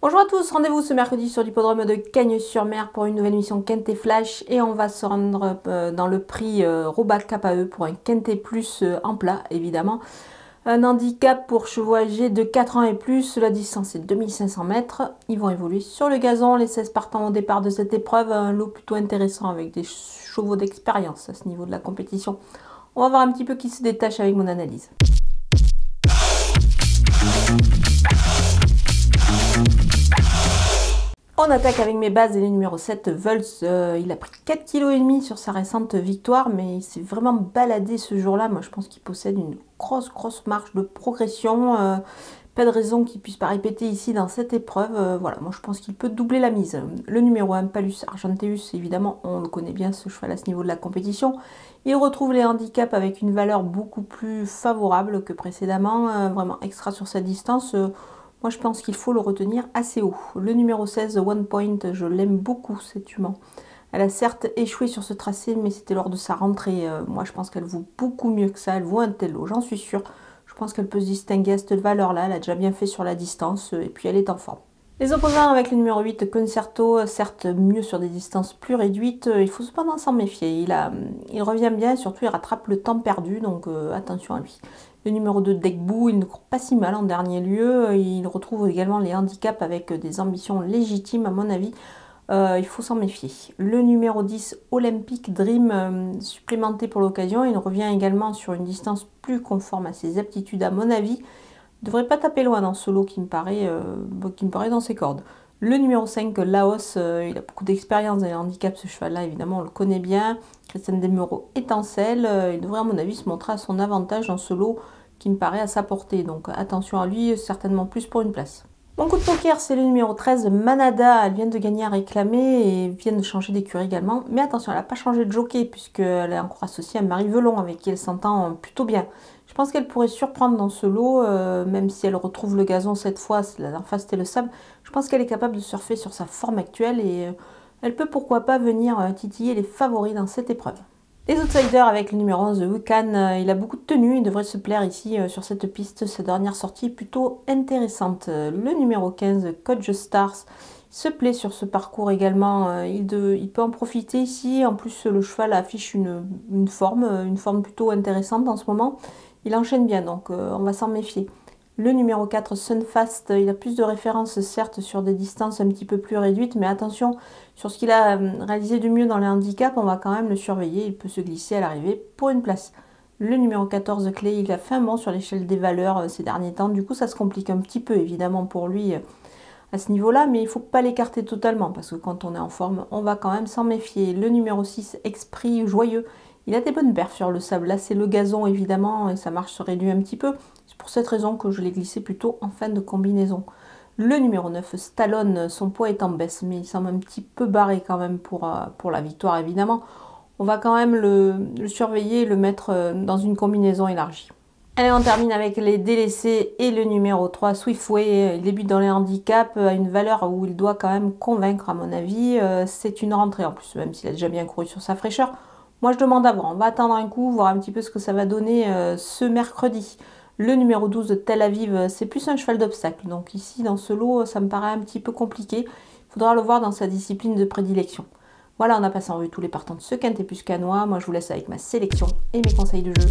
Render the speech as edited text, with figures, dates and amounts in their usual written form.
Bonjour à tous, rendez-vous ce mercredi sur l'hippodrome de Cagnes-sur-Mer pour une nouvelle émission Quintet Flash et on va se rendre dans le prix Robac KE pour un Quintet Plus en plat évidemment. Un handicap pour chevaux âgés de 4 ans et plus, la distance est 2500 mètres. Ils vont évoluer sur le gazon, les 16 partants au départ de cette épreuve, un lot plutôt intéressant avec des chevaux d'expérience à ce niveau de la compétition. On va voir un petit peu qui se détache avec mon analyse. On attaque avec mes bases et le numéro 7, Vulz. Il a pris 4,5 kg sur sa récente victoire, mais il s'est vraiment baladé ce jour-là. Moi, je pense qu'il possède une grosse marge de progression. Pas de raison qu'il ne puisse pas répéter ici dans cette épreuve. Voilà, moi, je pense qu'il peut doubler la mise. Le numéro 1, Palus Argenteus, évidemment, on le connaît bien, ce cheval à ce niveau de la compétition. Il retrouve les handicaps avec une valeur beaucoup plus favorable que précédemment. Vraiment extra sur sa distance. Moi, je pense qu'il faut le retenir assez haut. Le numéro 16, One Point, je l'aime beaucoup, cette jument. Elle a certes échoué sur ce tracé, mais c'était lors de sa rentrée. Moi, je pense qu'elle vaut beaucoup mieux que ça. Elle vaut un tel lot, j'en suis sûre. Je pense qu'elle peut se distinguer à cette valeur-là. Elle a déjà bien fait sur la distance, et puis elle est en forme. Les opposants avec le numéro 8, Concerto, certes mieux sur des distances plus réduites, il faut cependant s'en méfier. Il revient bien, surtout il rattrape le temps perdu, donc attention à lui. Le numéro 2, Degbou, il ne court pas si mal en dernier lieu. Il retrouve également les handicaps avec des ambitions légitimes à mon avis. Il faut s'en méfier. Le numéro 10, Olympic Dream, supplémenté pour l'occasion. Il revient également sur une distance plus conforme à ses aptitudes à mon avis. Il ne devrait pas taper loin dans ce lot qui me paraît dans ses cordes. Le numéro 5, Laos, il a beaucoup d'expérience dans les handicaps, ce cheval-là, évidemment, on le connaît bien. Christian Desmureaux étincelle, il devrait à mon avis se montrer à son avantage dans ce lot qui me paraît à sa portée. Donc attention à lui, certainement plus pour une place. Mon coup de poker, c'est le numéro 13, Manada. Elle vient de gagner à réclamer et vient de changer d'écurie également. Mais attention, elle n'a pas changé de jockey puisqu'elle est encore associée à Marie Velon avec qui elle s'entend plutôt bien. Je pense qu'elle pourrait surprendre dans ce lot, même si elle retrouve le gazon cette fois, la dernière fois c'était le sable. Je pense qu'elle est capable de surfer sur sa forme actuelle et elle peut pourquoi pas venir titiller les favoris dans cette épreuve. Les outsiders avec le numéro 11, Wukan, il a beaucoup de tenue, il devrait se plaire ici sur cette piste. Sa dernière sortie est plutôt intéressante. Le numéro 15, Coach Stars, se plaît sur ce parcours également. Il peut en profiter ici. En plus, le cheval affiche une forme plutôt intéressante en ce moment. Il enchaîne bien, donc on va s'en méfier. Le numéro 4, Sunfast, il a plus de références certes sur des distances un petit peu plus réduites, mais attention, sur ce qu'il a réalisé de mieux dans les handicaps, on va quand même le surveiller, il peut se glisser à l'arrivée pour une place. Le numéro 14, Clé, il a fait un bond sur l'échelle des valeurs ces derniers temps, du coup ça se complique un petit peu évidemment pour lui à ce niveau-là, mais il ne faut pas l'écarter totalement, parce que quand on est en forme, on va quand même s'en méfier. Le numéro 6, Esprit Joyeux, il a des bonnes perfs sur le sable. Là, c'est le gazon, évidemment, et sa marche se réduit un petit peu. C'est pour cette raison que je l'ai glissé plutôt en fin de combinaison. Le numéro 9, Stallone, son poids est en baisse, mais il semble un petit peu barré quand même pour la victoire, évidemment. On va quand même le surveiller et le mettre dans une combinaison élargie. Allez, on termine avec les délaissés et le numéro 3, Swiftway. Il débute dans les handicaps à une valeur où il doit quand même convaincre, à mon avis. C'est une rentrée en plus, même s'il a déjà bien couru sur sa fraîcheur. Moi, je demande à voir. On va attendre un coup, voir un petit peu ce que ça va donner ce mercredi. Le numéro 12, Tel Aviv, c'est plus un cheval d'obstacle. Donc ici, dans ce lot, ça me paraît un petit peu compliqué. Il faudra le voir dans sa discipline de prédilection. Voilà, on a passé en revue tous les partants de ce Quintet Plus Canois. Moi, je vous laisse avec ma sélection et mes conseils de jeu.